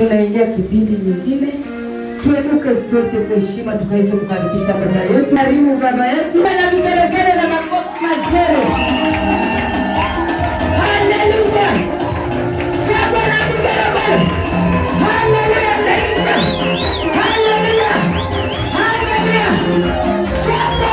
tunaingia kipindi nyingine. Tuenuke sote kwa heshima tukaweze kukaribisha baba yetu. Karibu baba yetu na vigelegele na makofi mazuri. Haleluya. Shangwe na vigelegele. Haleluya. Haleluya. Haleluya. Shangwe.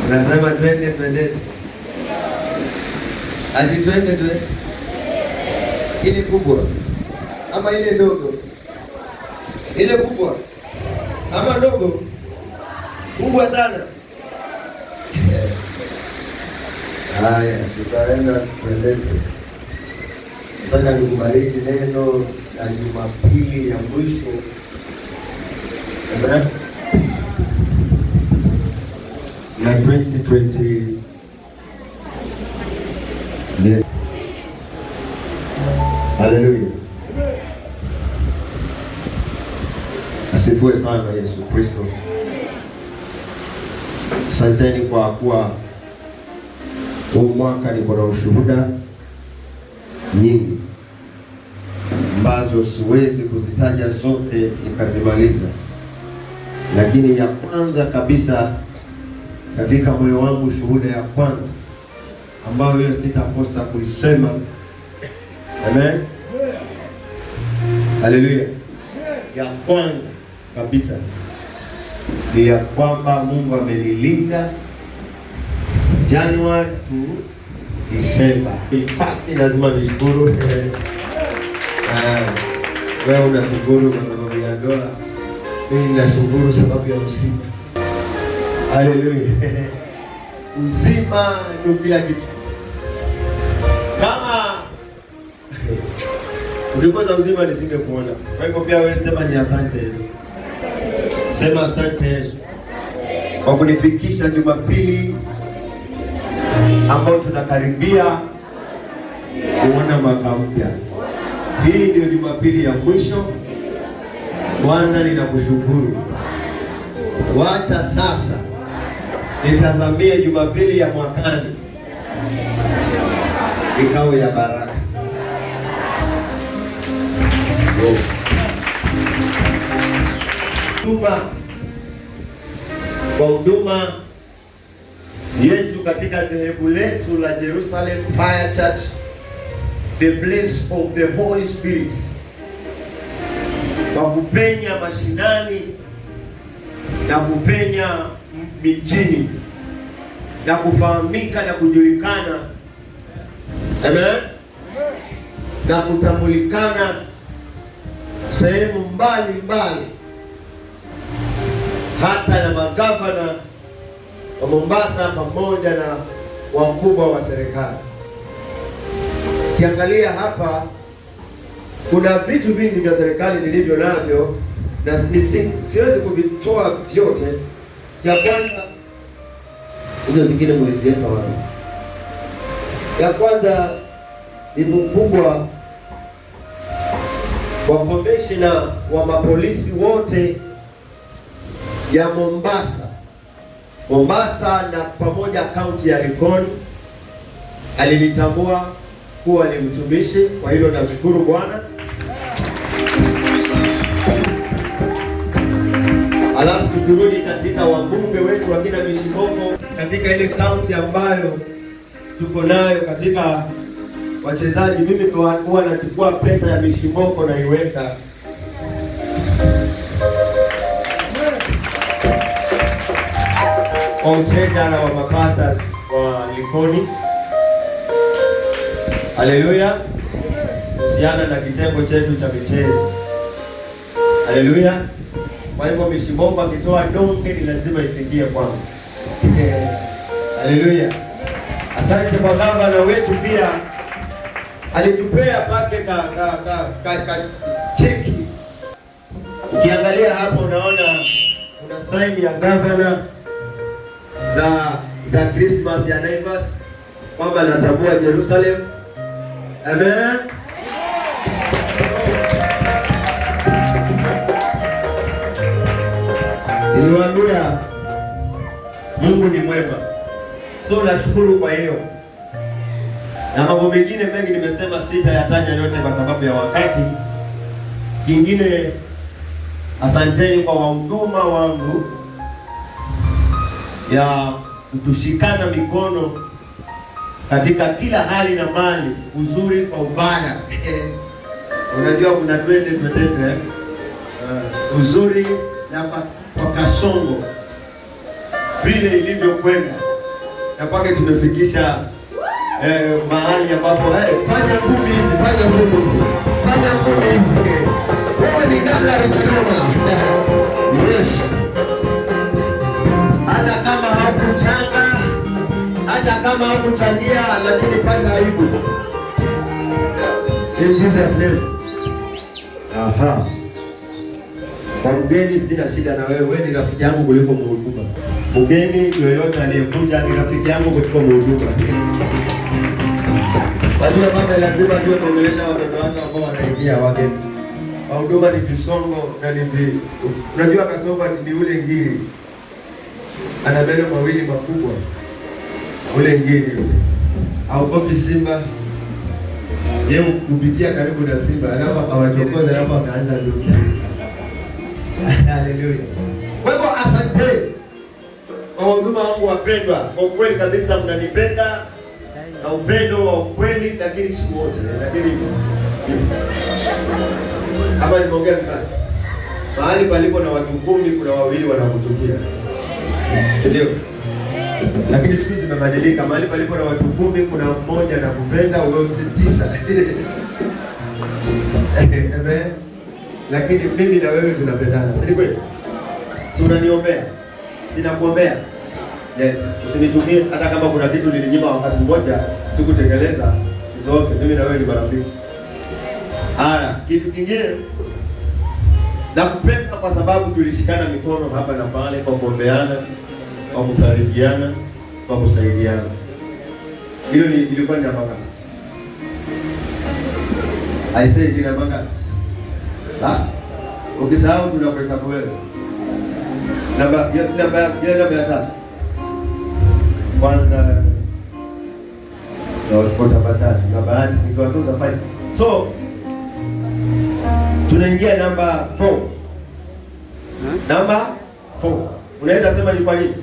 Nasema twende. Ati twende. Ile kubwa ama ile ndogo? Ile kubwa ama ndogo? Kubwa sana. Haya, tutaenda twendete. Nataka nikubariki neno la Jumapili ya mwisho. Amen. Na 2020. Yes. Haleluya. Asifiwe sana Yesu Kristo. Asanteni kwa kuwa huu mwaka niko na ushuhuda nyingi ambazo siwezi kuzitaja zote nikazimaliza, lakini ya kwanza kabisa katika moyo wangu, shuhuda ya kwanza ambayo hiyo sitakosa kuisema. Amen. Haleluya. Ya kwanza kabisa ni ya kwamba Mungu amenilinda January to December. First lazima nishukuru. Wewe unashukuru kwa sababu ya ndoa, mimi ninashukuru sababu ya uzima. Haleluya. Uzima ndio kila kitu. Kama ukikosa uzima nisingekuona. Kwa hivyo pia wewe sema ni asante Yesu. Sema asante Yesu kwa kunifikisha Jumapili ambao tunakaribia kuona mwaka mpya. Hii ndio Jumapili ya mwisho. Bwana, ninakushukuru. Wacha sasa nitazamie Jumapili ya mwakani ikawe ya baraka. Yes. Kwa huduma yetu katika dhehebu letu la Jerusalem Fire Church, the place of the Holy Spirit, kwa kupenya mashinani na kupenya mijini na kufahamika na kujulikana, amen, na kutambulikana sehemu mbalimbali, hata na magavana wa Mombasa pamoja na wakubwa wa serikali. Tukiangalia hapa, kuna vitu vingi vya serikali nilivyo navyo na siwezi kuvitoa vyote. Ya kwanza, hizo zingine mliziweka wapi? Ya kwanza ni mkubwa wa commissioner wa mapolisi wote ya Mombasa na pamoja kaunti ya Likoni. Alinitambua kuwa ni mtumishi, kwa hilo namshukuru Bwana. Alafu tukirudi katika wabunge wetu wakina Mishimoko katika ile kaunti ambayo tuko nayo katika wachezaji, mimi ndo huwa nachukua pesa ya Mishimoko na iweka kwa ucheja na wa mapastors wa Likoni. Haleluya. Kuhusiana na kitengo chetu cha michezo. Haleluya. Kwa hivyo Mishimoko akitoa donge ni lazima ifikie kwangu. Haleluya. Asante kwa gavana wetu pia alitupea pake ka cheki. Ukiangalia hapo unaona kuna sign ya gavana za Christmas ya Naivas kwamba natambua Jerusalem. Amen. Niliwaambia Mungu ni mwema. So nashukuru kwa hiyo. Na mambo mengine mengi nimesema sitayataja yote kwa sababu ya wakati. Kingine, asanteni kwa wahuduma wangu ya kutushikana mikono katika kila hali na mali, uzuri kwa ubaya. Unajua kuna twende uzuri na kwa kasongo vile ilivyokwenda na kwake tumefikisha mahali ambapo fanya ngumi wewe ni namna ya kinoma. Yes. Hata kama hakuchanga, hata kama hakuchangia, lakini pata aibu. In Jesus name. Aha. Kwa mgeni sina shida na wewe, wewe ni rafiki yangu kuliko mhuduma. Mgeni yoyote aliyekuja ni rafiki yangu kuliko mhuduma. Wajua mama lazima ndio kuongelesha watoto wake ambao wanaingia wageni. Huduma ni kisongo na ni unajua kasongo ni ule ngiri. Ana meno mawili makubwa. Ule ngiri. Haogopi simba. Yeye kupitia karibu na simba, alafu akawachokoza, alafu akaanza dunia. Haleluya. Kwa hivyo asante. Wahuduma wangu wapendwa, kwa kweli kabisa mnanipenda na upendo wa kweli, lakini si wote, lakini hapa nimeongea vibaya. Mahali palipo na watu 10 kuna 2 wanakuchukia. Si ndio? Lakini siku hizi zimebadilika. Mahali palipo na watu 10 kuna 1 anakupenda, wote 9. Amen. Lakini mimi na wewe tunapendana. Si kweli? Si unaniombea? Sinakuombea. Yes, usinichukie hata kama kuna kitu nilinyima wakati mmoja sikutekeleza, zote mimi na wewe ni marafiki. Haya, kitu kingine nakupenda kwa sababu tulishikana mikono hapa na pale kwa kuombeana, kwa kufarijiana, kwa kusaidiana. Hilo ilikuwa ni namba ngapi? I say ni namba ngapi? Ukisahau tunakuhesabu wewe. Namba ya 3. Kwanza tuko namba 3 na bahati nikiwatoza 5. So tunaingia namba 4. Namba 4. Unaweza sema ni kwa nini?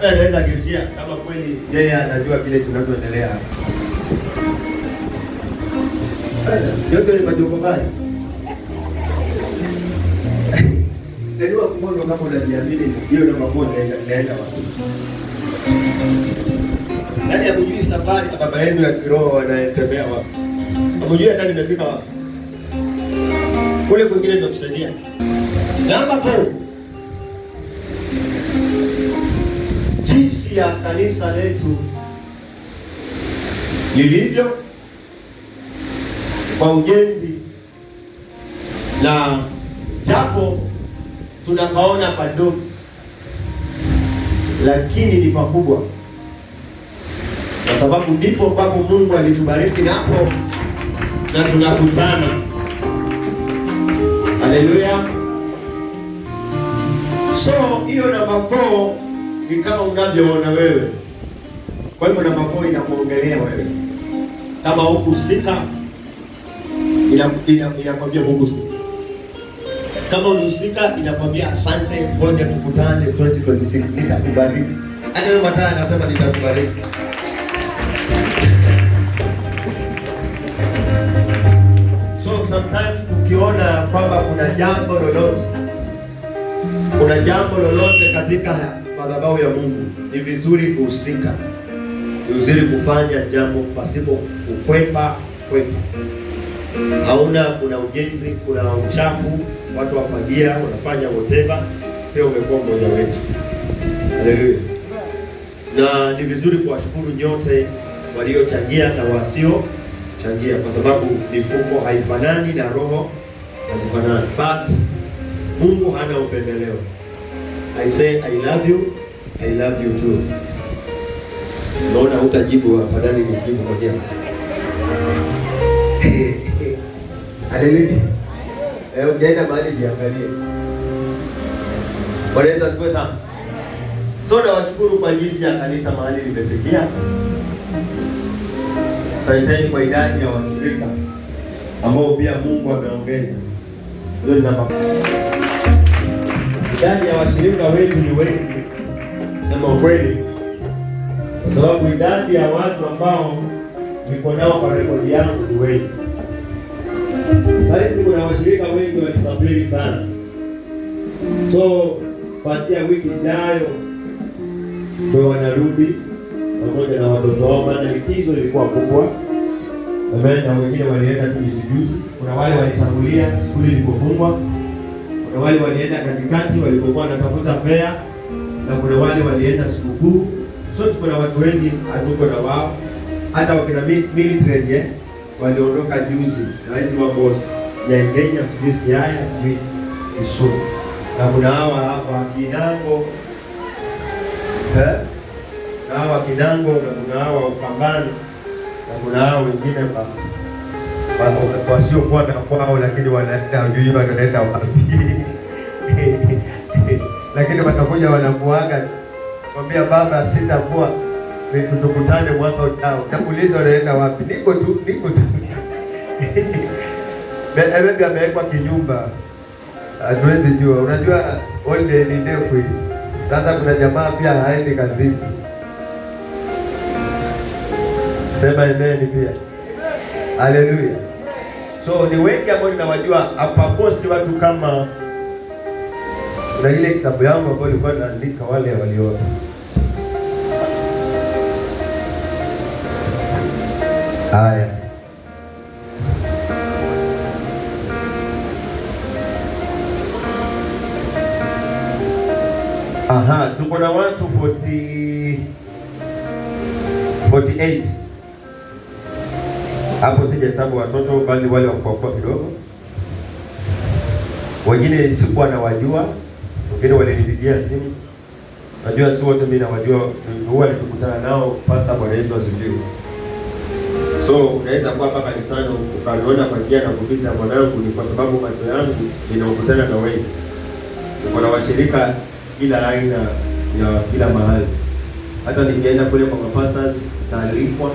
Anaweza kisia kama kweli yeye anajua kile tunachoendelea. Yote ni majoko mbaya. Ndio kumwona kama unajiamini hiyo namba 4 inaenda wapi? Nani amejui safari ya baba yenu ya kiroho anayetembea wapi? Amejui hata nimefika wapi? Kule kwingine tunakusaidia. Namba 4. Jinsi ya kanisa letu lilivyo kwa ujenzi, na japo tunapaona padogo lakini ni pakubwa, kwa sababu ndipo ambapo Mungu alitubariki napo na tunakutana. Haleluya. So hiyo namba 4 ni kama unavyoona wewe. Kwa hivyo namba 4 inakuongelea wewe. Kama hukusika inakwambia hukusika. Kama unahusika inakwambia asante, ngoja tukutane 2026 nitakubariki. Hata wewe Mataya anasema nitakubariki. So sometimes ukiona kwamba kuna jambo lolote katika madhabahu ya Mungu, ni vizuri kuhusika. Ni vizuri kufanya jambo pasipo kukwepa. Kuna ujenzi, kuna uchafu, watu wafagia, wanafanya whatever, pia umekuwa mmoja wetu. Haleluya. na ni vizuri kuwashukuru nyote waliochangia na wasiochangia, kwa sababu mifuko haifanani na roho hazifanani, but Mungu hana upendeleo. I say I love you, I love you too. Naona utajibu afadhali nijibu mwenyewe. Haleluya. Ukienda mahali jiangalie. Bwana Yesu asifiwe sana. So nawashukuru kwa jinsi ya kanisa mahali limefikia. Asanteni kwa idadi ya washirika ambao pia Mungu ameongeza. Ndio namba. Idadi ya washirika wetu ni wengi, sema ukweli, kwa sababu idadi ya watu ambao niko nao kwa rekodi yangu ni wengi. Sasa kuna washirika wengi walisafiri sana, so kuanzia wiki ijayo ndio wanarudi pamoja na watoto wao, maana likizo ilikuwa kubwa. Amen. Na wengine walienda tu juzi. Kuna wale walitangulia shule ilipofungwa, kuna wale walienda katikati walipokuwa wanatafuta fare, na kuna wale walienda sikukuu. So kuna watu wengi hatuko na wao. Hata wakina military waliondoka juzi. Sasa wako ya Kenya, sijui Siaya, sijui Isu. Na kuna hawa hapa Kinango. Na hawa Kinango, na kuna hawa Ukambani, na kuna hawa wengine wasiokuwa na kwao, lakini wanaenda hujui wanaenda wapi. Lakini watakuja wanamuaga, mwambia baba sitakuwa, tukutane mwaka ujao. Nakuuliza unaenda wapi? Niko tu. Maybe amewekwa kinyumba, hatuwezi jua. Unajua holiday ni ndefu hii. Sasa kuna jamaa pia haendi kazini. Sema amen pia. Haleluya. So ni wengi ambao ninawajua hapa, si watu kama na ile kitabu yangu ambayo nilikuwa naandika wale waliona. Haya. Aha, tuko na watu 48. Hapo sijahesabu watoto bali wale wakubwa kidogo. Wengine sikuwa nawajua, wengine walinipigia simu. Najua si wote mimi nawajua, huwa nikikutana nao pastor. Bwana Yesu asifiwe. So unaweza kuwa hapa kanisani ukaniona kwa njia na kupita mwanangu, ni kwa sababu macho yangu ninakutana na wewe. Niko na washirika kila aina ya kila mahali. Hata nikienda kule kwa mapastors naalikwa,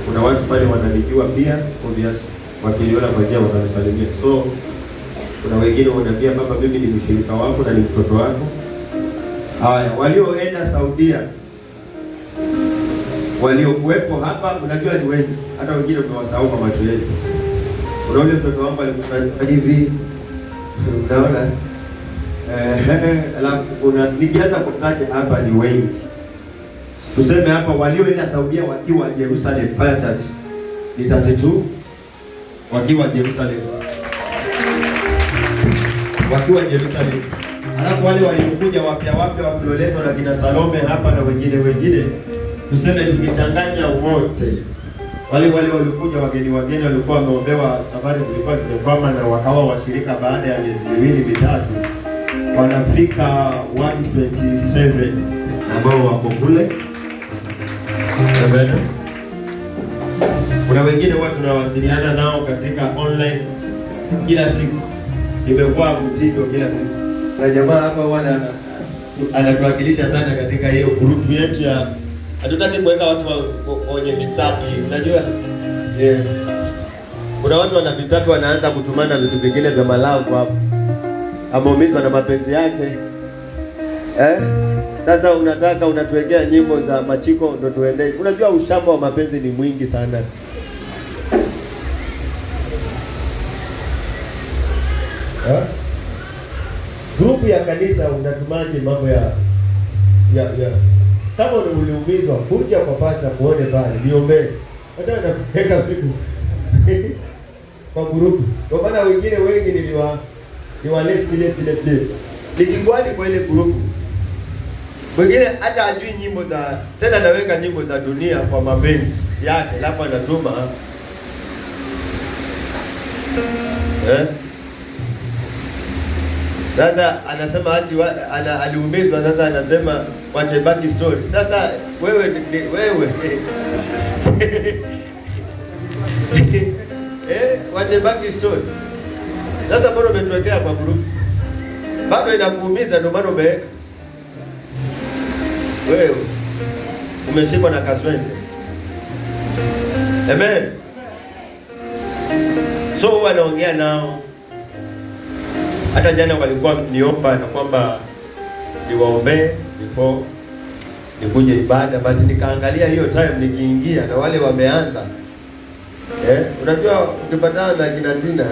kuna watu pale wananijua pia, obvious, wakiniona kwa njia wananisalimia. So kuna wengine wananiambia baba, mimi ni mshirika wako na ni mtoto wako. Haya, walioenda Saudia, waliokuwepo hapa, unajua ni wengi, hata wengine umewasahau kwa macho yetu. Kuna yule mtoto wangu alikuwa hivi, unaona? Alafu nikianza kutaja hapa ni wengi. Tuseme hapa walioenda Saudia wakiwa Jerusalem Fire Church ni 32 wakiwa Jerusalem. Wakiwa Jerusalem. Alafu wale waliokuja wapya walioletwa na kina Salome hapa na wengine tuseme tukichanganya wote. Wale walikuja wageni walikuwa wameombewa, safari zilikuwa zimekwama na wakawa washirika baada ya miezi miwili mitatu. Wanafika watu 27 ambao wako kule. Kuna wengine watu tunawasiliana nao katika online kila siku. Imekuwa mtindo kila siku. Na jamaa hapa anatuwakilisha sana katika hiyo group yetu ya hatutaki kuweka watu wenye vitaki, unajua? Kuna watu wana vitaki wanaanza kutumana vitu vingine vya malavu hapo. Ameumizwa na mapenzi yake. Sasa unataka unatuwekea nyimbo za machiko ndo tuende. Unajua ushamba wa mapenzi ni mwingi sana. Grupu ya kanisa unatumaje mambo ya kama uliumizwa kuja kwa pasta muone pale niombe. Hata nakuweka vitu kwa grupu. Kwa maana wengine wengi niwalete nikingwani kwa ile grupu. Mwingine hata ajui nyimbo za tena, anaweka nyimbo za dunia kwa mapenzi yake, alafu anatuma Sasa anasema ati aliumizwa, sasa anasema wacha ibaki story. Sasa wewe wacha ibaki story. Sasa bora umetuwekea kwa group, bado inakuumiza, ndio maana umeweka wewe, umeshikwa na kaswende. Amen. So wanaongea nao, hata jana walikuwa niomba na kwamba niwaombee before nikuje ibada, but nikaangalia hiyo time nikiingia na wale wameanza. Unajua ukipatana na kina Tina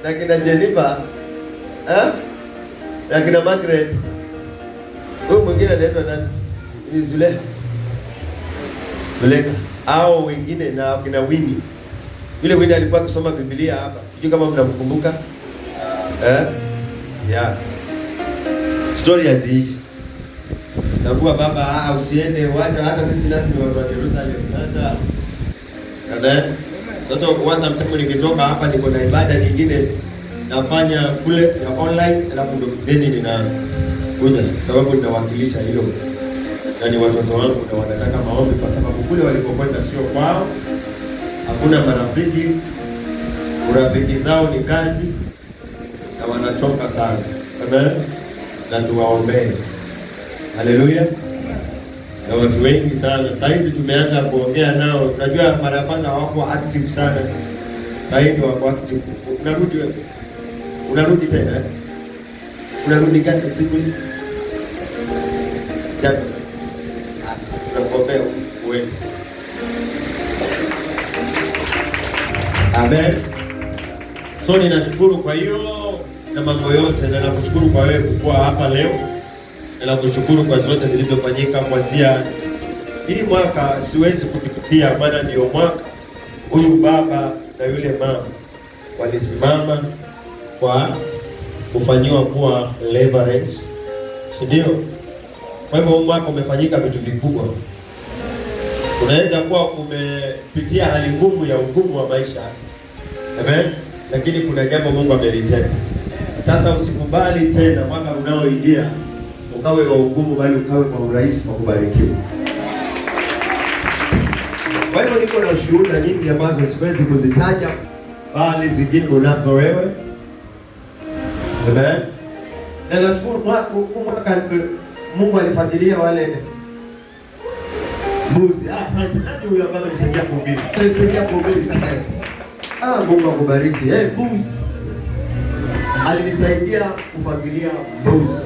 na kina Jennifer na kina Margaret, huyu mwingine anaitwa nani? Ni Zuleka au wengine, na kina Winnie. Yule Winnie alikuwa akisoma Biblia hapa, sijui kama mnamkumbuka. Story haziishi. Nakuwa baba, usiende, wacha hata sisi nasi ni watu wa Jerusalem. Sasa kwanza mtako nikitoka hapa niko na ibada nyingine nafanya kule ya online, alafu ndo then ninakuja sababu ninawakilisha hilo. Na ni watoto wangu na wanataka maombi kwa sababu kule walipokwenda sio kwao. Hakuna marafiki, urafiki zao ni kazi na wanachoka sana. Amen. Na tuwaombee. Haleluya. Na watu wengi sana. Sasa hizi tumeanza kuongea nao. Unajua mara ya kwanza hawako active sana. Sasa hivi wako active. Unarudi wewe. Unarudi tena. Unarudi gani siku hii? Jana. Tunakuombea wewe. Amen. So ninashukuru kwa hiyo na mambo yote, na nakushukuru kwa wewe kuwa hapa leo. Na nakushukuru kwa zote zilizofanyika kuanzia hii mwaka. Siwezi kupitia, maana ndio mwaka huyu baba na yule mama walisimama kwa kufanyiwa kuwa leverage, si ndio? Kwa hivyo mwaka umefanyika vitu vikubwa. Unaweza kuwa umepitia hali ngumu ya ugumu wa maisha. Amen. Lakini kuna jambo Mungu amelitenda. Sasa usikubali tena mwaka unaoingia ukawe wa ugumu, bali ukawe kwa urahisi wa kubarikiwa. Kwa hivyo niko na shuhuda nyingi ambazo siwezi kuzitaja, bali zingine unazo wewe. Amen. Na nashukuru mwaka Mungu alifadhilia wale mbuzi. Asante. Nani huyo ambaye alisaidia kuhubiri? Alisaidia kuhubiri. Mungu akubariki. Mbuzi. Alinisaidia kufagilia mbuzi.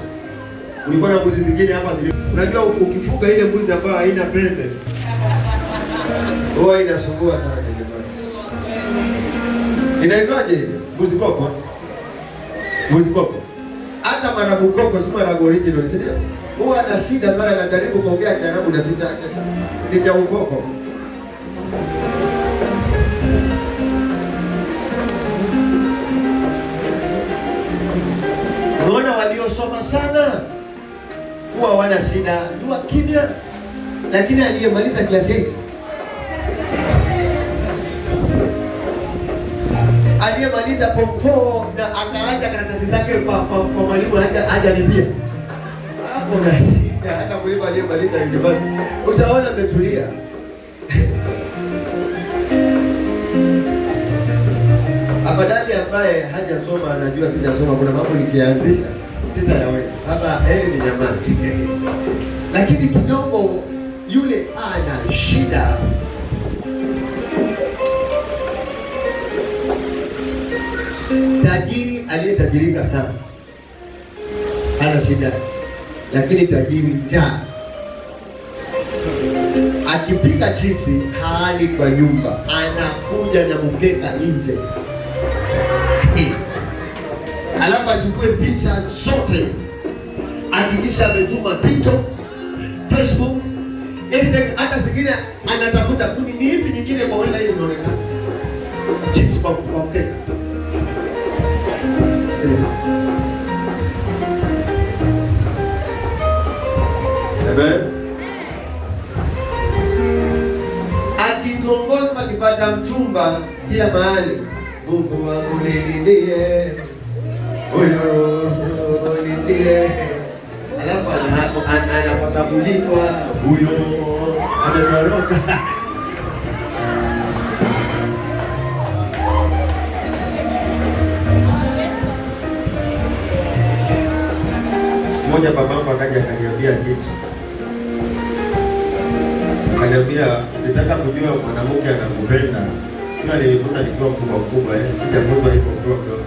Ulikuwa na mbuzi zingine hapa zile. Unajua ukifuga ile mbuzi ambayo haina pembe, huwa inasumbua sana jamani. Inaitwaje? Mbuzi koko. Mbuzi koko. Hata marabu koko, si marabu original, si ndio? Huwa ana shida sana, anajaribu kuongea Kiarabu na sitaki. Ni cha ukoko. Unaona waliosoma sana huwa wana shida, ni kimya. Lakini aliyemaliza class 8, aliyemaliza form 4 na akaacha karatasi zake kwa mwalimu hajalipia, hapo na shida. Hata kulipa aliyemaliza university utaona ametulia. Afadhali ambaye hajasoma anajua sijasoma, kuna mambo nikianzisha sitayaweza. Sasa heri ni nyamazi. Lakini kidogo yule ana shida. Tajiri aliyetajirika sana hana shida, lakini tajiri njaa, akipika chipsi hali kwa nyumba, anakuja na mkeka nje. Alafu achukue picha zote, hakikisha ametuma TikTok, Facebook, Instagram, hata zingine anatafuta kuni ni hivi nyingine kwa wala hiyo inaonekana. Chips kwa mkeka. kila mahali. Mungu wangu nilindie, huyo nilindie. Alafu anaposabuliwa huyo ametoroka. Siku moja babangu akaja akaniambia kitu. Akaniambia, nitaka kujua mwanamke anakupenda. Kama nilivuta nikiwa mkubwa, sijavuta hivyo mkubwa.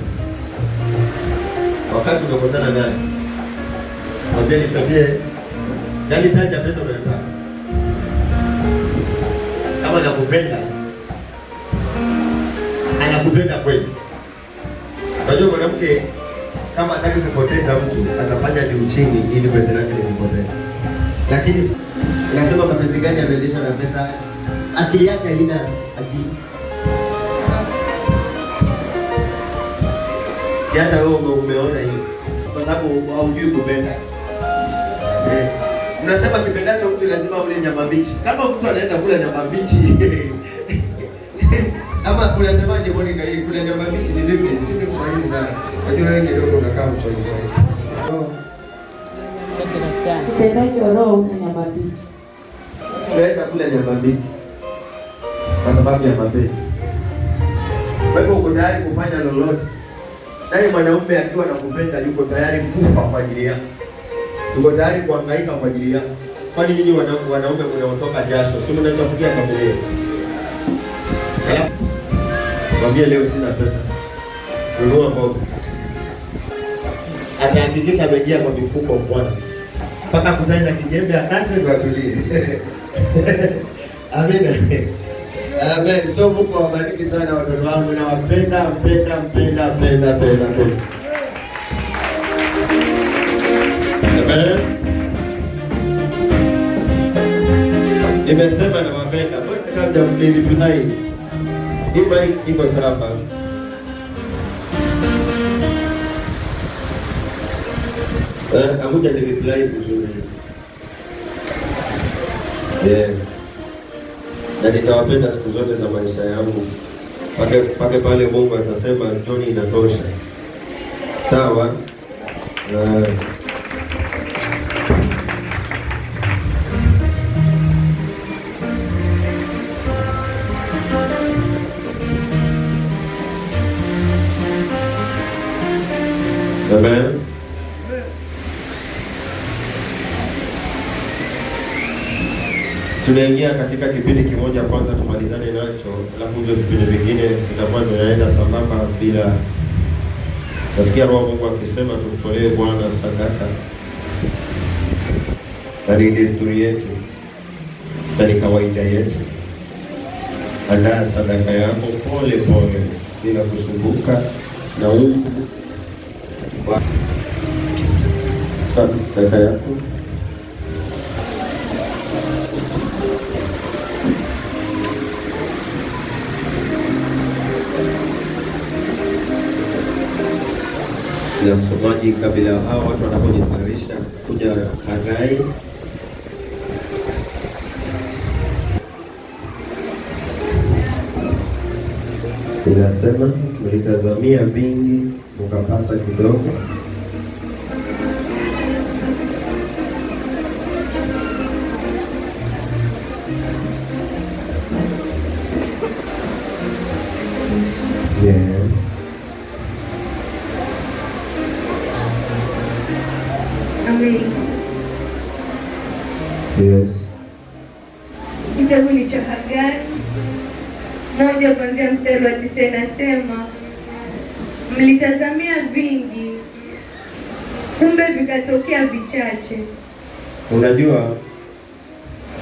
Wakati unakosana naye, mwambie nipatie, yaani taja pesa unayotaka. Kama anakupenda, anakupenda kweli. Unajua mwanamke kama hataki kupoteza mtu, atafanya juu chini ili penzi lake lisipotee. Lakini unasema mapenzi gani yanaendeshwa na pesa? Akili yake haina akili. Si hata wewe umeona hiyo. Kwa sababu haujui kupenda. Unasema kipendacho mtu lazima ule nyama mbichi. Kama mtu anaweza kula nyama mbichi. Ama unasemaje Monica, hii kula nyama mbichi ni vipi? Sisi Mswahili sana. Unajua wewe kidogo unakaa Mswahili. Kipendacho roho una nyama mbichi. Unaweza kula nyama mbichi kwa sababu ya mapenzi. Kwa hivyo uko tayari kufanya lolote. Naye mwanaume akiwa anakupenda yuko tayari kufa kwa ajili yako. Yuko tayari kuhangaika kwa ajili yako. Kwani nyinyi wanaume mnaotoka jasho, si mnachofikia familia? Mwambie leo sina pesa. Nunua mboga. Atahakikisha amejia kwa mifuko bwana. Mpaka kutana na kijembe akate ndio atulie. Amina. Amen. So Mungu awabariki sana watoto wangu, na wapenda. Amen. Nimesema na wapenda. Mbona kabla mlireply? Hii iko salama. Akuja nireply vizuri. Na nitawapenda siku zote za maisha yangu. Pake pale Mungu atasema Johnny inatosha. Sawa? Amen. Tunaingia katika kipindi kimoja kwanza tumalizane nacho, alafu hizo vipindi vingine zitakuwa zinaenda sambamba bila. Nasikia Roho Mungu akisema tumtolee Bwana sadaka. Na ni desturi yetu, na ni kawaida yetu. Andaa sadaka yako pole pole bila kusumbuka na Mungu. Sadaka yako na msomaji. Kabla hao watu wanapojitayarisha kuja Hagai, inasema mlitazamia vingi mkapata kidogo. Yeah. Amen. Yes. Kitabu cha Hagai 1 kuanzia mstari wa 9 inasema, mlitazamia vingi, kumbe vikatokea vichache. Unajua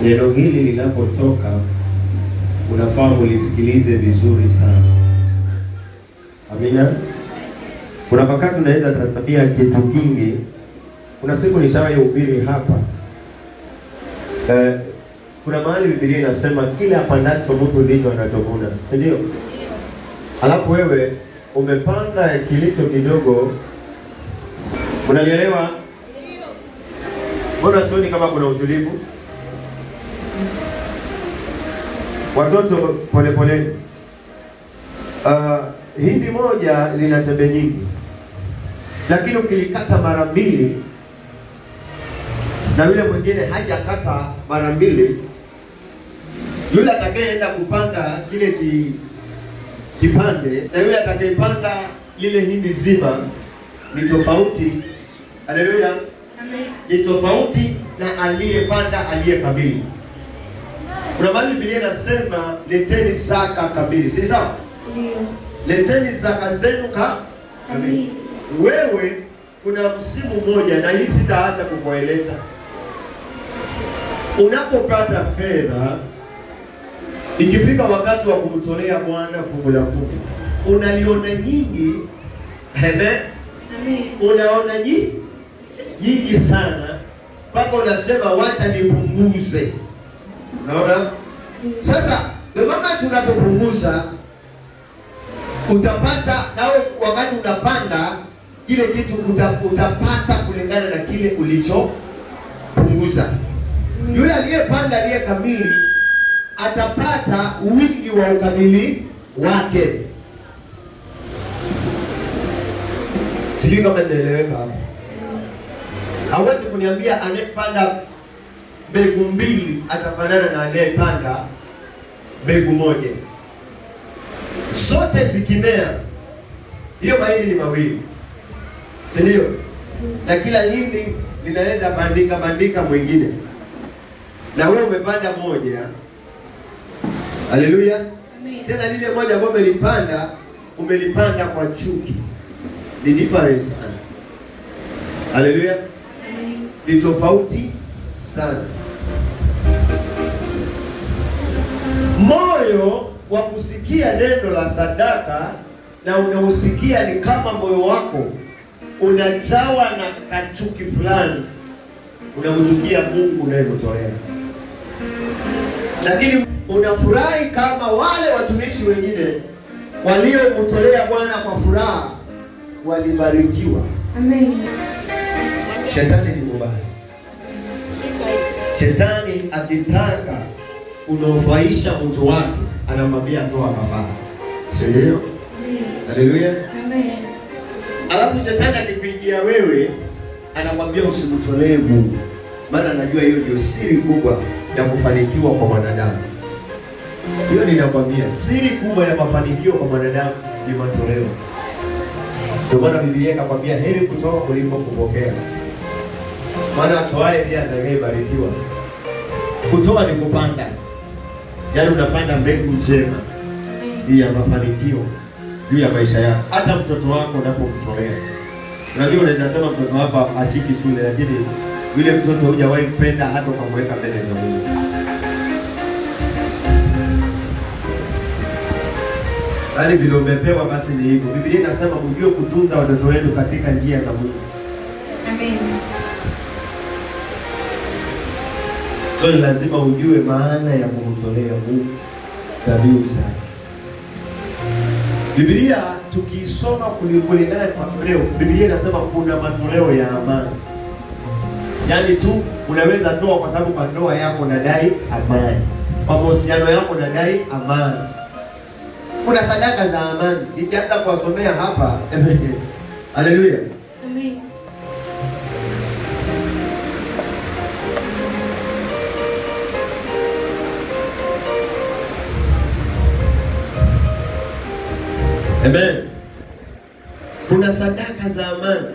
neno hili linapotoka unafaa ulisikilize vizuri sana. Amina. Kuna wakati unaweza tasabia kitu kingi. Kuna siku nishawahi hubiri hapa. Kuna mahali Biblia inasema kila apandacho mtu ndicho anachovuna, si ndio? Alafu wewe umepanda kilicho kidogo. Unalielewa? Mbona sioni kama kuna utulivu? Watoto pole pole. Hindi moja lina tembe nyingi, lakini ukilikata mara mbili na yule mwingine hajakata mara mbili, yule atakayeenda kupanda kile kipande na yule atakayepanda lile hindi zima ni tofauti. Haleluya, amen. Ni tofauti na aliyepanda aliyekabili. Kuna mahali Biblia inasema leteni zaka kamili, si sawa? Ndio. Leteni zaka zenu kamili. Wewe kuna msimu mmoja, na hii sitaacha kukueleza. Unapopata fedha, ikifika wakati wa kumtolea Bwana fungu la 10, unaliona nyingi. Amen. Unaona nyingi sana mpaka unasema wacha nipunguze. Unaona? Sasa ndio mama, tunapopunguza utapata nawe, wakati unapanda kile kitu utapata kulingana na kile ulichopunguza. Yule aliyepanda aliyekamili atapata wingi wa ukamili wake. Sijui kama naeleweka hapa. Hawezi kuniambia anayepanda mbegu 2 atafanana na anayepanda mbegu 1. Zote zikimea, hiyo mahindi ni mawili, si ndio? Na kila hindi linaweza bandika mwingine, na wewe umepanda moja. Haleluya, amen. Tena lile moja ambalo umelipanda kwa chuki, ni difference sana. Haleluya, amen. Ni tofauti sana. Moyo wa kusikia neno la sadaka na unausikia ni kama moyo wako unajawa na kachuki fulani, unamchukia Mungu unayemtolea, lakini unafurahi kama wale watumishi wengine waliomtolea Bwana kwa furaha walibarikiwa. Amen. Shetani ni mbaya. Shetani akitaka unaofaisha mtu wake anamwambia toa kafara. Ndio? Haleluya. Amen. Alafu shetani akikuingia wewe anamwambia usimtolee Mungu, maana anajua hiyo ndio siri kubwa ya kufanikiwa kwa mwanadamu. Hiyo ninakwambia, siri kubwa ya mafanikio kwa mwanadamu ni matoleo. Ndio maana Biblia ikakwambia heri kutoa kuliko kupokea, maana atoaye pia atakayebarikiwa. Kutoa ni kupanda, yaani unapanda mbegu njema ya mafanikio juu ya maisha yako. Hata mtoto wako unapomtolea, unajua unaweza sema mtoto wako ashiki shule, lakini yule mtoto hujawahi kupenda hata ukamweka mbele za Mungu. Bali vile umepewa basi ni hivyo. Biblia inasema mjue kutunza watoto wenu katika njia za Mungu. Amen. So lazima ujue maana ya kumtolea Mungu dhabihu zake. Biblia tukisoma kulingana na matoleo, Biblia inasema kuna matoleo ya amani. Yaani tu unaweza toa kwa sababu kwa ndoa yako unadai amani, kwa mahusiano yako unadai amani. Kuna sadaka za amani. Nikianza kuwasomea hapa, haleluya. Amen. Amen. Kuna sadaka za amani.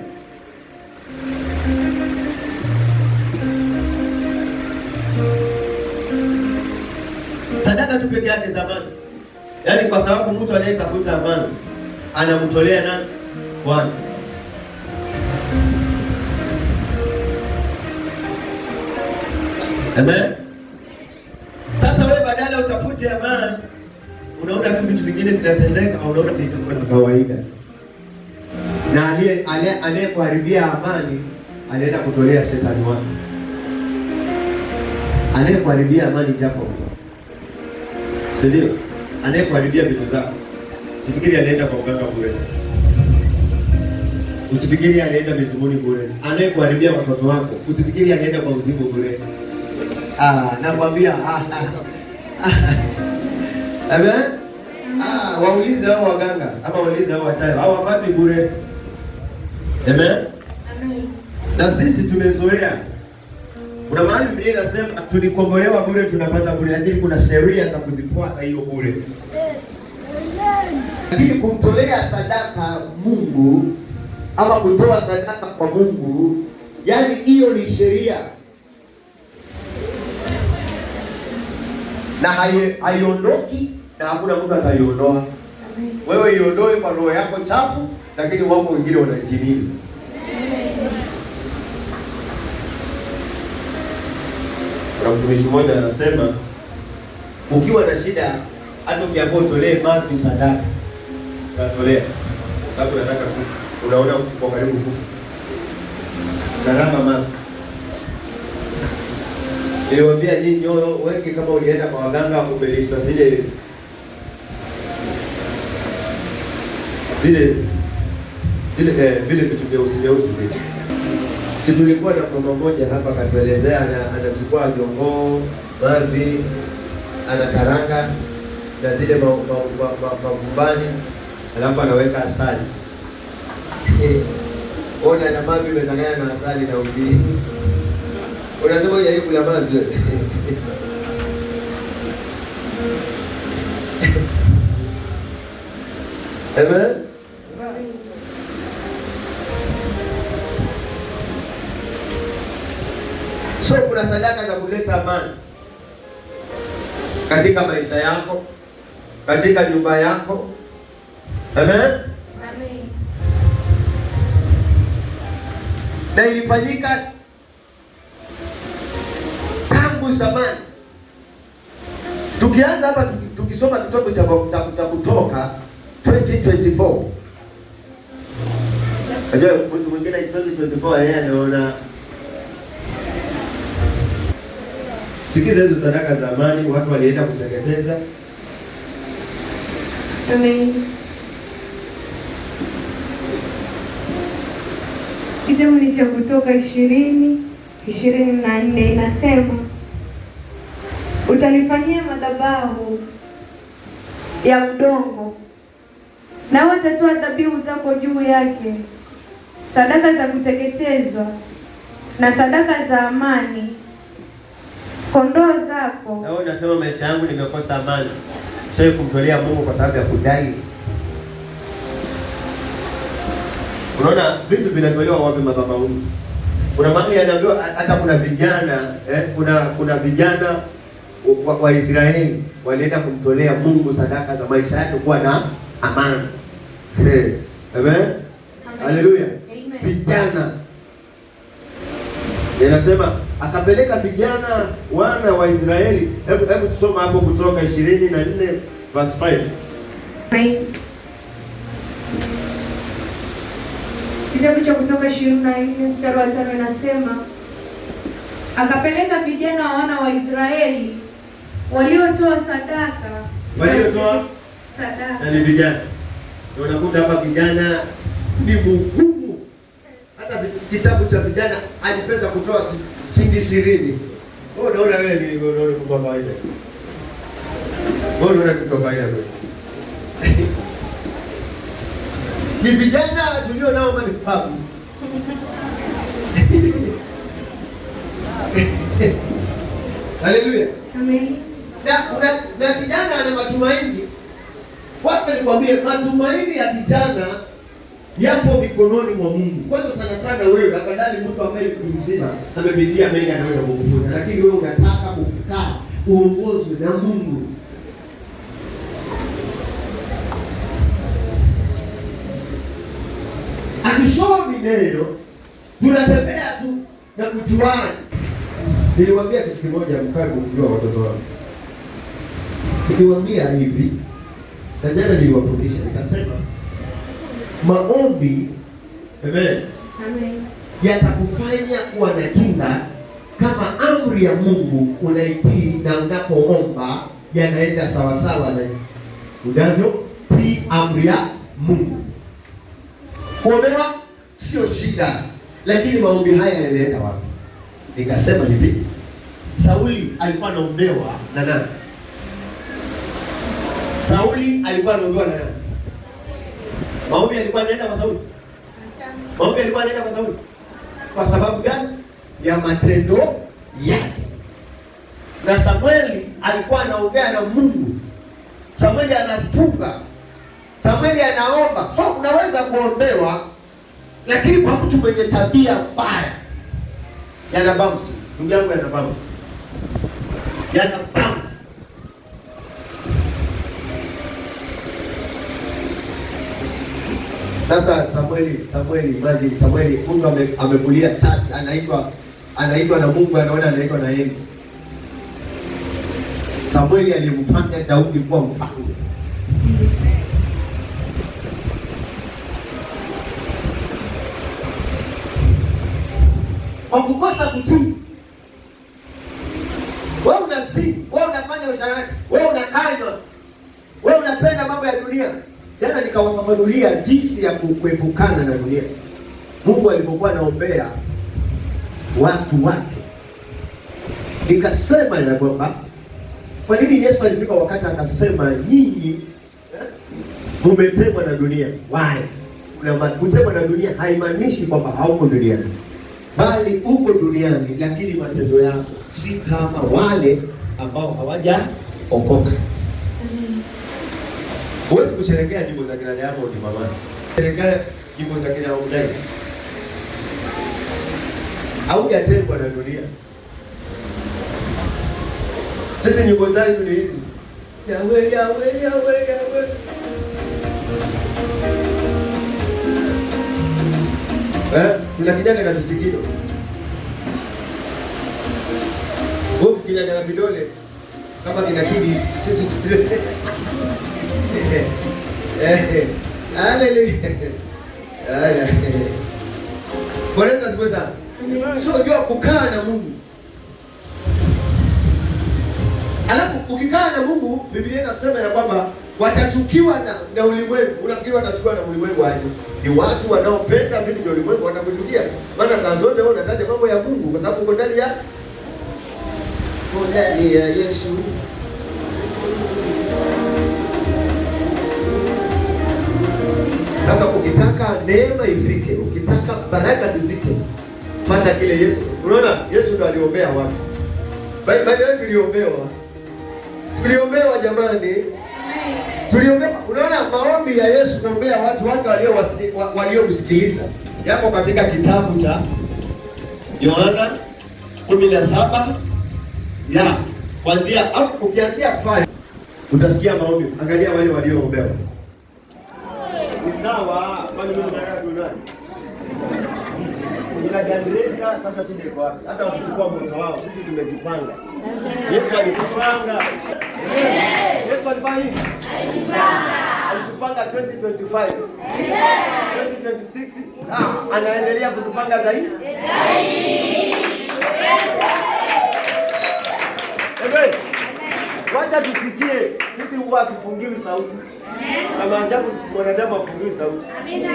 Sadaka tu peke yake za amani. Yaani kwa sababu mtu anayetafuta amani anamtolea nani? Bwana. Amen. Sasa wewe badala utafute amani, unaona vitu vingine vinatendeka, unaona ni kawaida. Na anayekuharibia amani anaenda kutolea shetani wake. Anayekuharibia amani japo, si ndio? Anayekuharibia vitu zako, usifikiri anaenda kwa mganga bure. Usifikiri anaenda mizimuni bure. Anayekuharibia watoto wako, usifikiri anaenda kwa mzimu bure. Nakwambia Amen. Waulize hao waganga ama waulize hao wachawi. Hao hawafuati bure. Amen. Amen. Na sisi tumezoea. Kuna mahali Biblia inasema tulikombolewa bure, tunapata bure, lakini kuna sheria za kuzifuata hiyo bure. Lakini kumtolea sadaka Mungu ama kutoa sadaka kwa Mungu, yani hiyo ni sheria. Na haiondoki na hakuna mtu ataiondoa. Wewe iondoe kwa roho yako chafu, lakini wako wengine wanatimiza. Na mtumishi mmoja anasema ukiwa na shida hata ukiambiwa utolee mavi sadaka, unatolea sababu unataka kufa. Unaona uko karibu kufa. Gharama mavi. Niliwaambia nyinyi wengi kama ulienda kwa waganga wakubelishwa zile vile vitu vya usinyeusi zile. Si tulikuwa na mama mmoja hapa katuelezea anachukua jongoo, mavi, anakaranga na zile mavumbani, alafu anaweka asali. Ona na mavi imechanganya na asali na uji. Unasema ya kula mavi. Amen. So kuna sadaka za kuleta amani katika maisha yako, katika nyumba yako. Amen. Amen. Na ilifanyika tangu zamani. Tukianza hapa tukisoma kitabu cha Kutoka 2024. Unajua mtu mwingine 2024 yeye anaona sikiza hizo sadaka za amani watu walienda kuteketeza. Amen. Kitabu ni cha Kutoka 20:24 inasema, utanifanyia madhabahu ya udongo na watatoa dhabihu zako juu yake, sadaka za kuteketezwa na sadaka za amani, kondoo zako. Na wewe unasema maisha yangu nimekosa amani. Sasa kumtolea Mungu kwa sababu ya kudai. Unaona vitu vinatolewa wapi madhabahu? Kuna mahali anaambiwa hata kuna vijana kuna vijana wa Israeli walienda kumtolea Mungu sadaka za maisha yake kuwa na amani. Amen. Haleluya. Vijana. Inasema akapeleka vijana wana wa Israeli. Hebu tusome hapo Kutoka 24 verse 5. Kitabu cha Kutoka 24 mstari wa 5 inasema, akapeleka vijana wana wa Israeli waliotoa sadaka. Na ni vijana. Unakuta hapa vijana ni mgumu. Hata kitabu cha vijana alipesa kutoa shilingi 20. Wewe unaona wewe ni mtu wa kawaida. Wewe unaona mtu wa kawaida wewe. Ni vijana tulio nao manifahamu. Haleluya. Amen. Na kijana ana matumaini. Wacha nikwambie matumaini ya kijana yapo mikononi mwa Mungu. Kwanza sana wewe afadhali mtu ambaye mtu mzima amepitia mengi anaweza kukufunza, lakini wewe unataka kukaa uongozwe na Mungu. Akishomi neno tunatembea tu na kujuana. Niliwaambia kitu kimoja mkae kujua watoto wangu. Niliwaambia hivi na jana niliwafundisha nikasema maombi amen yatakufanya kuwa na kinga kama amri ya Mungu unaitii, na unapoomba yanaenda sawa sawa na unavyotii amri ya Mungu. Kuombewa sio shida, lakini maombi haya yanaenda wapi? Nikasema hivi, Sauli alikuwa anaombewa na nani? Sauli alikuwa anaombewa na nani? Maombi alikuwa anaenda kwa Sauli. Maombi alikuwa anaenda kwa Sauli. Kwa sababu gani? Ya matendo yake. Na Samueli alikuwa anaongea na Mungu. Samueli anafunga. Samueli anaomba. So unaweza kuombewa, lakini kwa mtu mwenye tabia mbaya, yana bounce. Ndugu yangu, yana bounce. Yana bounce. Sasa Samueli, imagine Samueli, mtu amekulia church, anaitwa na Mungu, anaona anaitwa na yeye. Samueli alimfanya Daudi kuwa mfalme. Kwa kukosa kutii. Wewe unazini, wewe unafanya usharati, wewe unakanywa, wewe unapenda mambo ya dunia. Jana nikawafafanulia jinsi ya kuepukana na dunia. Mungu alipokuwa anaombea watu wake, nikasema ya kwamba kwa nini Yesu alifika wakati akasema nyinyi mumetemwa na dunia. Why? Kutemwa na dunia haimaanishi kwamba hauko duniani, bali uko duniani, lakini matendo yako si kama wale ambao hawajaokoka. Huwezi kusherehekea nyimbo za kina Diamond ni mama. Kusherehekea nyimbo za kina Udai. Haujatengwa na dunia. Sisi nyimbo zetu ni hizi. Yawe. Kuna kijana na visikino. Huko kijana na vidole kama kina kidi sisi tupile. Haleluya. Bwana asifiwe sana. Sio jua kukaa na Mungu. Alafu ukikaa na Mungu, Biblia inasema ya kwamba watachukiwa na ulimwengu. Unafikiri watachukiwa na ulimwengu aje? Ni watu wanaopenda vitu vya ulimwengu watakuchukia. Maana saa zote wewe unataja mambo ya Mungu kwa sababu uko ndani ya Yesu. Sasa ukitaka neema ifike, ukitaka baraka zifike, fuata kile Yesu. Unaona Yesu ndo aliombea watu. Tuliombea jamani. Tuliombea. Unaona maombi ya Yesu kuombea watu wake waliomsikiliza. Yapo katika kitabu cha Yohana 17 ya kuanzia hapo, ukianzia 5 utasikia maombi. Angalia wale walioombewa. Ni sawa, kwani mimi nataka dunani. Ila generator sasa shinde kwa wapi? Hata wakichukua moto wao, sisi tumejipanga. Yesu alitupanga. Yesu alifanya nini? Alitupanga 2025. 2026 anaendelea kutupanga zaidi. Wacha tusikie, sisi huwa hatufungiwi sauti. Kama ajabu mwanadamu hafungiwi sauti. Amina.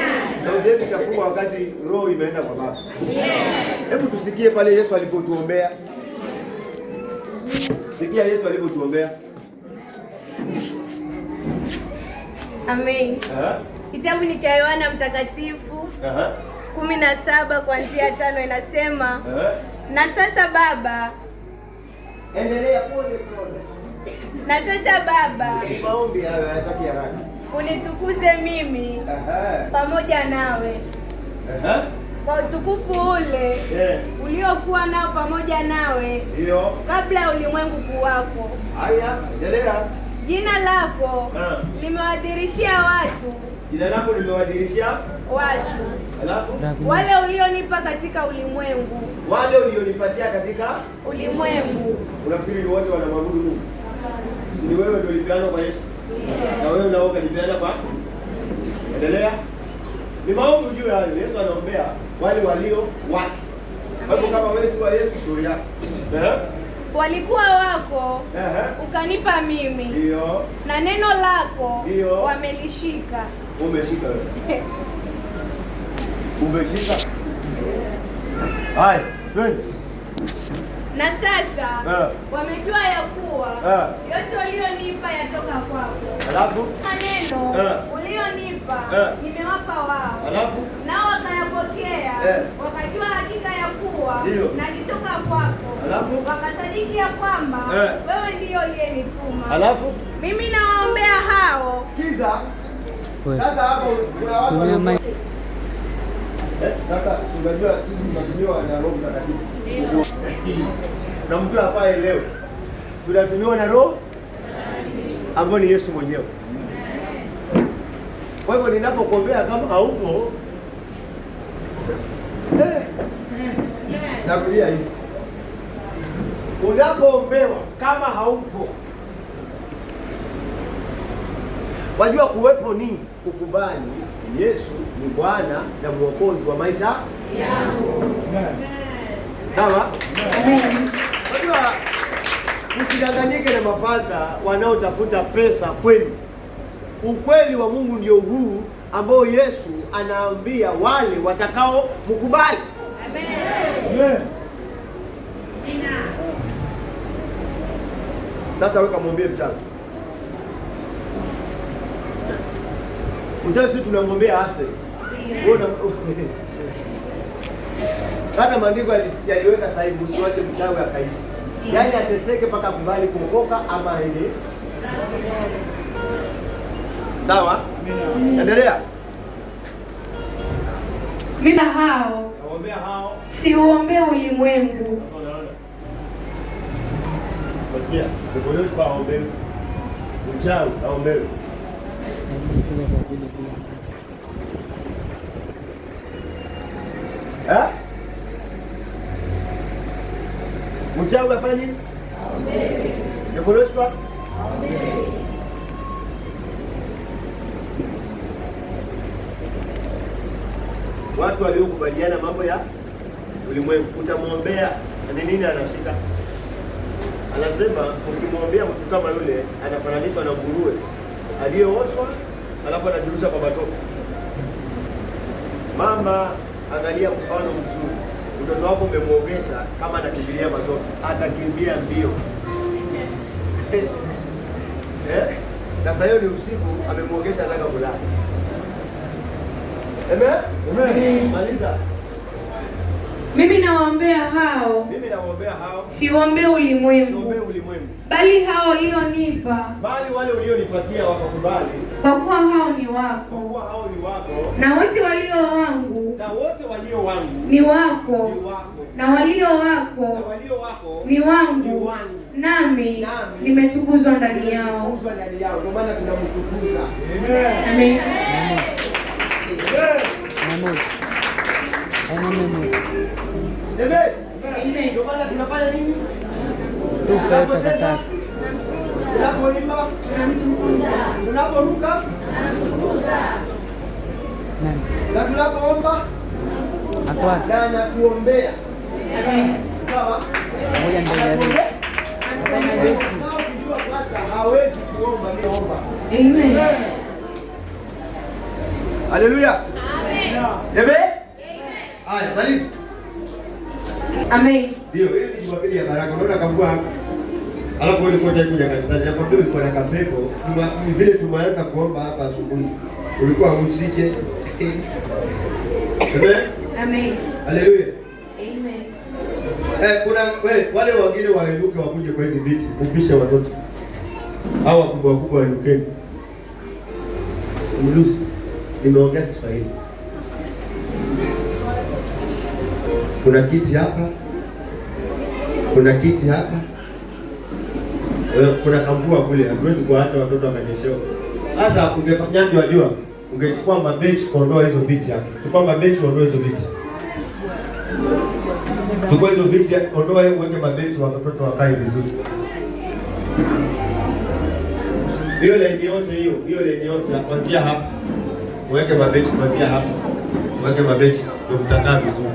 Sauti yetu itafungwa wakati roho imeenda kwa Baba. Hebu tusikie pale Yesu alipotuombea. Sikia Yesu alipotuombea. Amen. Kitabu ni cha Yohana Mtakatifu 17 kuanzia 5 inasema, na sasa Baba, endelea pole. Na sasa Baba, maombi hayo hayataki haraka. Unitukuze mimi pamoja nawe. Kwa utukufu ule uliokuwa nao pamoja nawe kabla ulimwengu kuwako. Haya, endelea. Jina lako limewadhihirishia watu. Jina lako limewadhihirishia watu. Alafu wale ulionipa katika ulimwengu. Wale ulionipatia katika ulimwengu. Unafikiri wote wanamwabudu Mungu? Ni wewe ndio ulipeana kwa Yesu. Na wewe nao ulipeana kwa. Endelea. Ni maombi juu ya Yesu anaombea wale walio wake. Kwa hivyo kama wewe si wa Yesu sio yako. Walikuwa wako, ukanipa mimi. Ndio. Na neno lako wamelishika. Umeshika wewe. Umeshika. Hai, twende. Na sasa wamejua ya kuwa yote ulionipa yatoka kwako. Alafu maneno ulionipa nimewapa wao. Alafu nao wakayapokea, wakajua hakika ya kuwa nalitoka kwako. Alafu wakasadiki ya kwamba wewe ndiyo uliyenituma. Alafu mimi nawaombea hao. Sikiza. Sasa hapo kuna watu sasa unajua sisi tunatumiwa na Roho Mtakatifu. Na mtu hapa leo tunatumiwa na Roho ambaye ni Yesu mwenyewe. Kwa hivyo ninapokuombea kama haupo nakulia hivi. Unapoombewa kama haupo, wajua kuwepo ni kukubali Yesu ni Bwana na Mwokozi wa maisha yangu. Sawa? Amen. Wajua usidanganyike na mapasta wanaotafuta pesa kwenu. Ukweli wa Mungu ndio huu ambao Yesu anaambia wale watakao mkubali. Amen. Amen. Sasa wewe kamwambie mchana. Mchana sisi tunamwombea afe. Hata maandiko yaliweka sahihi, msiwache mchawi akaishi. Yaani ateseke mpaka kubali kuokoka ama aende. Sawa? Endelea. Mimi hao. Naombea hao. Siuombee ulimwengu. Wasikia? Tukolewe kwa ombe. Mchawi aombe. Mchawi afanye nini? Aombe. Tukolewe kwa aombe. Watu waliokubaliana mambo ya ulimwengu utamwombea ni nini anashika? Anasema ukimwombea mtu kama yule anafananishwa na nguruwe aliyeoshwa alafu anajirusha kwa matope. Mama, angalia mfano mzuri. Mtoto wako umemwogesha kama anakimbilia matope, atakimbia mbio. Sasa hiyo ni usiku amemwogesha anataka kulala. Amen. Maliza. Mimi nawaombea hao. Mimi nawaombea hao. Siwaombee ulimwengu. Siwaombee ulimwengu. Bali hao ulionipa. Bali wale ulionipatia wakakubali. Kwa kuwa hao ni wako. Kwa kuwa hao ni wako. Na wote walio wangu. Na wote walio wangu. Ni wako. Ni wako. Na walio wako. Na walio wako. Ni wangu. Ni wangu. Nami nimetukuzwa ndani yao. Nimetukuzwa ndani yao. Ndio maana tunamtukuza. Amen. Amen. Amen. Amen. Ndio maana tunafanya nini? Tunapocheza, tunapoimba, tunaporuka, na tunapoomba, na anatuombea. Sawa? Ukijua kwanza hawezi kuomba, niomba. Amen. Haleluya. Amen. Haya, maliza. Amen. Ndio, hili ni Jumapili ya baraka. Unaona kambua hapa. Alafu wewe ulikuwa kuja kanisani. Nakwambia ulikuwa na kafeko. Ni vile tumeanza kuomba hapa asubuhi. Ulikuwa usije. Amen. Amen. Haleluya. Amen. Kuna wale wengine wainuke wakuje kwa hizi viti, kupisha watoto. Hao wakubwa wakubwa wainukeni. Mlusi. Nimeongea Kiswahili. Kuna kiti hapa. Kuna kiti hapa. Kuna kamvua kule. Hatuwezi kuacha watoto wakanyeshewa. Sasa ungefanyaje wajua? Ungechukua mabenchi kuondoa hizo viti hapa. Chukua mabenchi ondoa hizo viti. Chukua hizo viti ondoa hiyo uweke mabenchi watoto wakae vizuri. Hiyo lenye yote hiyo lenye yote kuanzia hapa. Uweke mabenchi kuanzia hapa. Uweke mabenchi ndio mtakaa vizuri.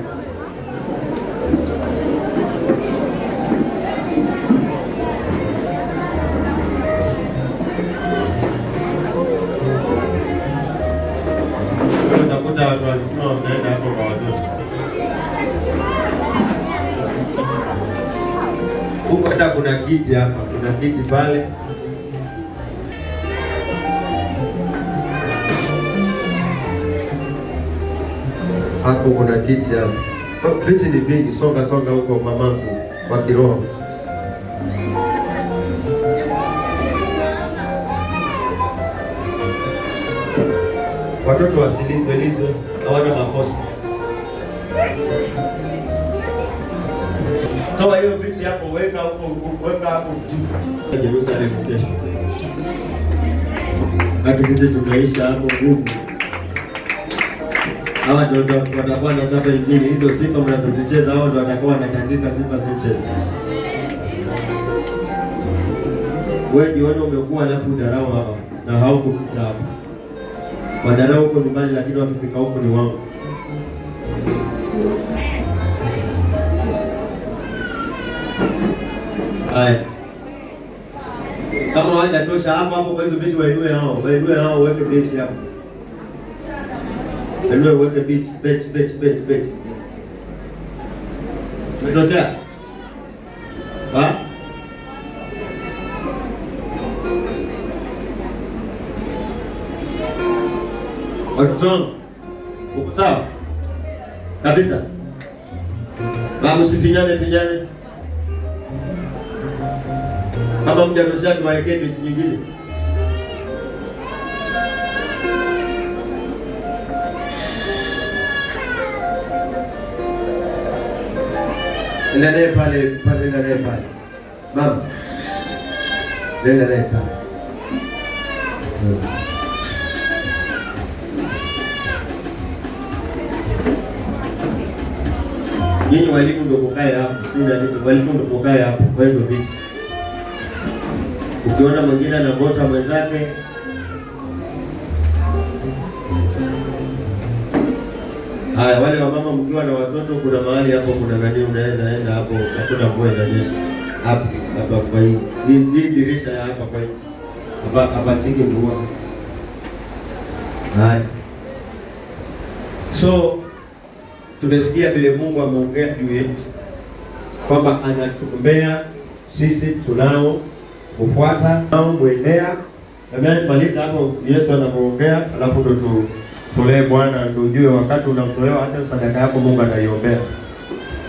Utakuta watu wazima wameenda hapo kwa watoto. Huenda kuna kiti hapa, kuna kiti pale. Hapo kuna kiti hapo. Viti ni vingi, songa huko mamangu wa kiroho. Watoto wasilizwe, hawana makosa. Toa hiyo viti hapo, weka hapo juu. Yerusalemu kesho. Kati sisi tunaisha hapo nguvu. Hawa ndio watakuwa wanachapa injili. Hizo sifa mnazozicheza hao ndio watakuwa wanatandika sifa si mchezo. Wewe jione umekuwa alafu udarau hapa na haukupita hapa. Wadarau huko nyumbani lakini wakifika huko ni wangu. Haya. Kama hawajatosha hapo kwa hizo vitu wainue hao weke benchi hapo. Wainue weke benchi. Umetosha? Ha? Watoto, uko sawa? Kabisa. Babu sifinyane. Kama mjadosha tuwaekee vitu nyingine. Nenda pale. Mama. Nenda pale. Nyinyi walimu ndio kukae hapo, si walimu ndio kukae hapo kwa hizo viti. Ukiona mwingine anagota mwenzake, haya wale wa mama mkiwa na watoto kuna mahali hapo kuna nani unaweza enda hapo hakuna mvua inanyesha. Hapa kwa hii dirisha ya hapa kwa hii. Hapa tiki mvua. Haya. So tumesikia vile Mungu ameongea juu yetu kwamba anatuombea sisi tunao kufuata au kuendea. Amen. Maliza hapo Yesu anapoongea, alafu ndo tutolee Bwana, ndio ujue wakati unamtolewa hata sadaka yako Mungu anaiombea.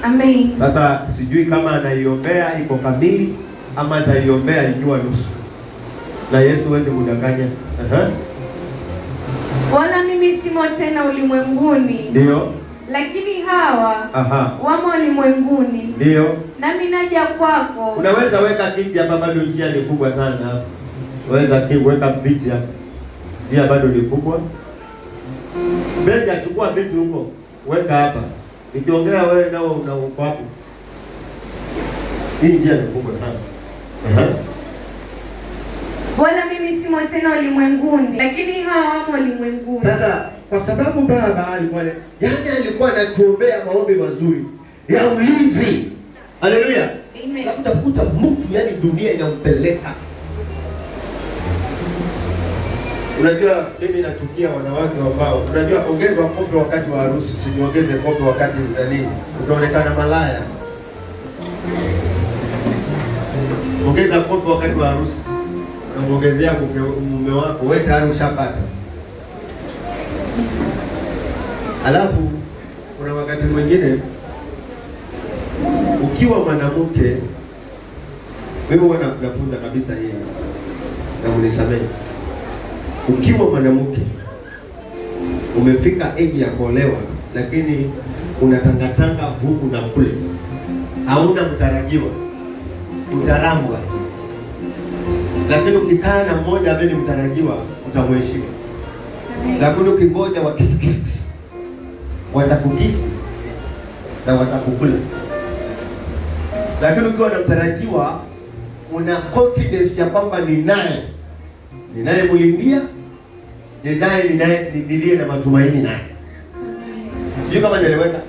Amen. Sasa sijui kama anaiombea iko kamili ama ataiombea ikiwa nusu. Na Yesu hawezi kudanganya. Wala mimi simo tena ulimwenguni. Ndio. Lakini hawa wamo ulimwenguni. Ndio. Nami naja kwako. Unaweza weka kiti hapa, bado njia ni kubwa sana hapa. Unaweza kuweka viti hapa. Njia bado ni kubwa. Bega chukua viti huko. Weka hapa. Nikiongea wewe nao uko hapo. Hii njia ni kubwa sana. Wala mimi simo tena ulimwenguni, lakini hawa wamo ulimwenguni. Sasa kwa sababu Baba alikuwa anatuombea maombi mazuri ya ulinzi. Haleluya. Amen. Na utakuta mtu dunia inampeleka. Unajua mimi nachukia wanawake ambao unajua ongeza kope wakati wa harusi, usiongeze kope wakati nini? Utaonekana malaya. Ongeza kope wakati wa harusi. Unaongezea mume wako, wewe tayari ushapata. Alafu kuna wakati mwingine ukiwa mwanamke wewe unafunza kabisa hii. Na unisamehe. Ukiwa mwanamke umefika age ya kuolewa lakini unatangatanga huku na kule. Hauna mtarajiwa. Utarambwa. Lakini ukikaa na mmoja ambaye ni mtarajiwa utamheshimu. Lakini ukingoja watakukisi na watakukula. Lakini ukiwa na mtarajiwa una confidence ya kwamba ninaye mulindia, ninaye na matumaini naye. Sio kama naeleweka.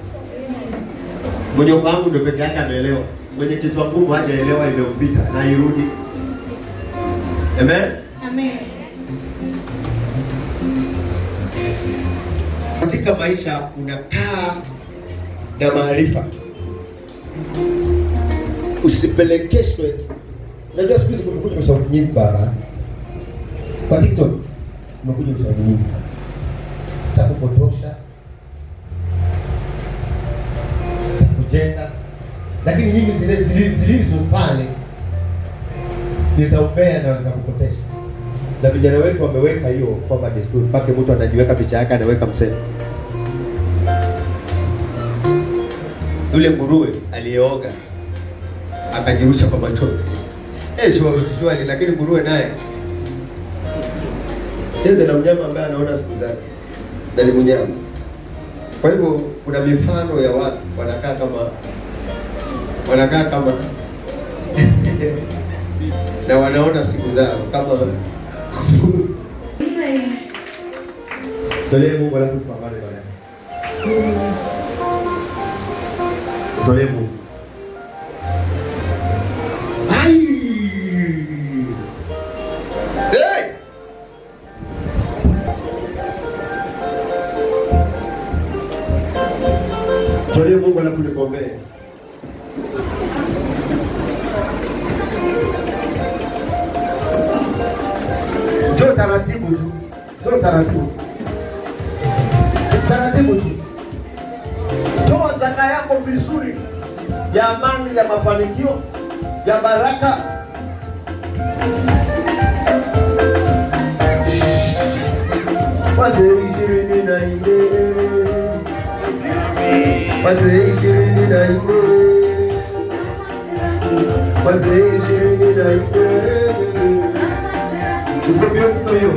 Mwenye ufahamu ndio peke yake ameelewa. Mwenye kichwa ngumu hajaelewa imempita na irudi. Amen. Amen. Katika maisha unakaa na maarifa. usipelekeshwe. Unajua siku hizi kumekuja ushauri nyingi baba. Kwa TikTok kumekuja ushauri nyingi sana. Za kupotosha, za kujenga, lakini nyingi zilizo pale ni za umbea na za kupotesha. Na vijana wetu wameweka hiyo kwamba desturi, mpaka mtu anajiweka picha yake anaweka msemo. Yule nguruwe aliyeoga akajirusha kwa matope. Shwari, lakini nguruwe naye sicheze na mnyama ambaye anaona siku zake na ni mnyama. Kwa hivyo kuna mifano ya watu wanakaa kama na wanaona siku zao kama tolee Mungu alafu tupambane baadaye. Tolee Mungu. Tolee Mungu alafu nikuombee. Njoo taratibu tu. Njoo taratibu. Taratibu tu. Toa zaka yako vizuri. Ya amani, ya mafanikio, ya baraka. Wazee 24 hiyo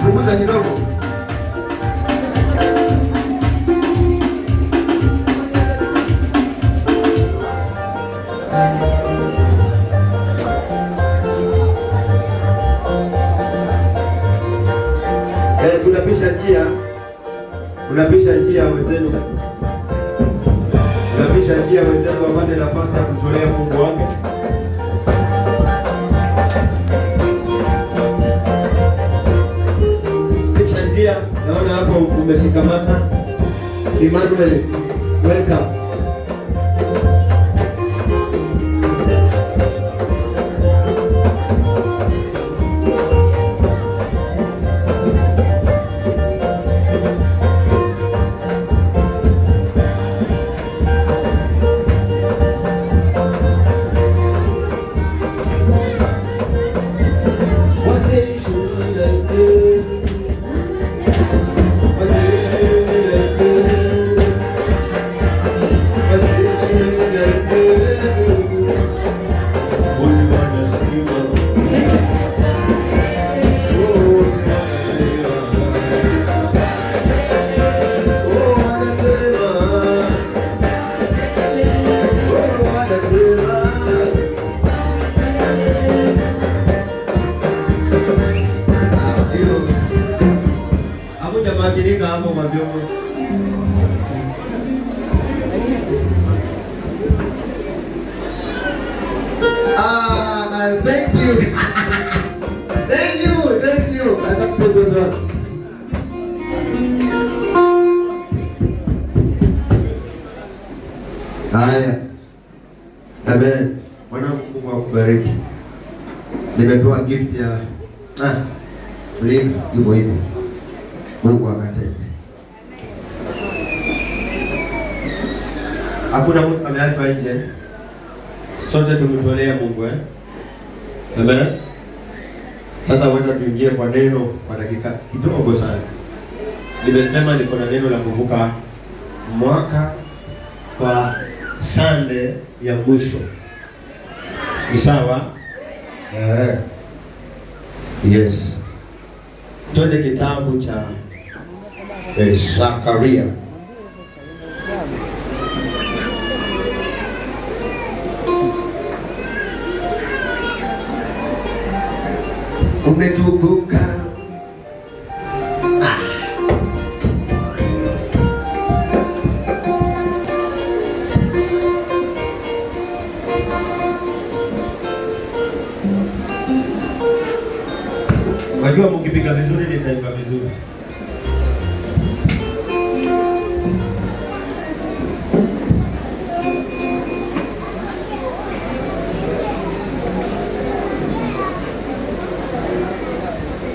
punguza kidogo. Tunapisha njia wenzenu. Tunapisha njia wenzenu wapate nafasi ya kutolea Mungu wake. Pisha njia, naona hapo umeshikamana. Emmanuel, welcome. Hapo mavyombo. Thank you. Thank you. Asante sana. Haya. Amen. Bwana Mungu akubariki. Nimepewa gift ya tulivu hivyo. Mungu akatende. Hakuna mtu ameachwa nje. Sote tumtolea Mungu Amen. Sasa wacha tuingie kwa neno kwa dakika kidogo sana. Nimesema niko na neno la kuvuka mwaka kwa Sunday ya mwisho. Ni sawa? Yes. Twende kitabu cha Zakaria. Umetukuka. Wajua mkipiga vizuri nitaimba vizuri.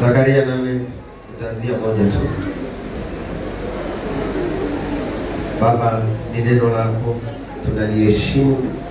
Zakaria 8 tutaanzia 1 tu. Baba, ni neno lako tunaliheshimu